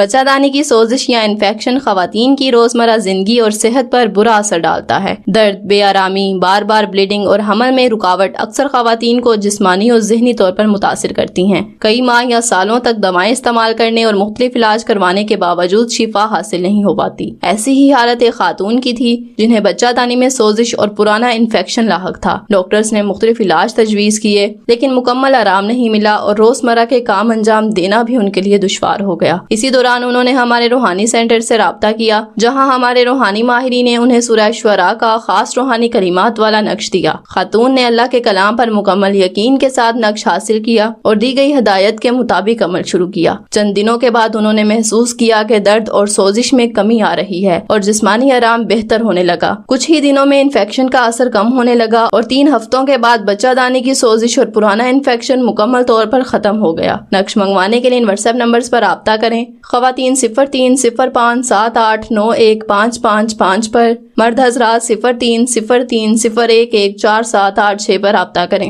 بچہ دانی کی سوزش یا انفیکشن خواتین کی روزمرہ زندگی اور صحت پر برا اثر ڈالتا ہے۔ درد، بے آرامی، بار بار بلیڈنگ اور حمل میں رکاوٹ اکثر خواتین کو جسمانی اور ذہنی طور پر متاثر کرتی ہیں۔ کئی ماہ یا سالوں تک دوائیں استعمال کرنے اور مختلف علاج کروانے کے باوجود شفا حاصل نہیں ہو پاتی۔ ایسی ہی حالت ایک خاتون کی تھی جنہیں بچہ دانی میں سوزش اور پرانا انفیکشن لاحق تھا۔ ڈاکٹرز نے مختلف علاج تجویز کیے لیکن مکمل آرام نہیں ملا اور روزمرہ کے کام انجام دینا بھی ان کے لیے دشوار ہو گیا۔ اسی دوران انہوں نے ہمارے روحانی سینٹر سے رابطہ کیا جہاں ہمارے روحانی ماہرین نے انہیں سورہ شعراء کا خاص روحانی کلمات والا نقش دیا۔ خاتون نے اللہ کے کلام پر مکمل یقین کے ساتھ نقش حاصل کیا اور دی گئی ہدایت کے مطابق عمل شروع کیا۔ چند دنوں کے بعد انہوں نے محسوس کیا کہ درد اور سوزش میں کمی آ رہی ہے اور جسمانی آرام بہتر ہونے لگا۔ کچھ ہی دنوں میں انفیکشن کا اثر کم ہونے لگا اور 3 ہفتوں کے بعد بچہ دانی کی سوزش اور پرانا انفیکشن مکمل طور پر ختم ہو گیا۔ نقش منگوانے کے لیے ان واٹس ایپ نمبرز پر رابطہ کریں۔ خواتین 030578915555 پر، مرد حضرات 0303011478 پر رابطہ کریں۔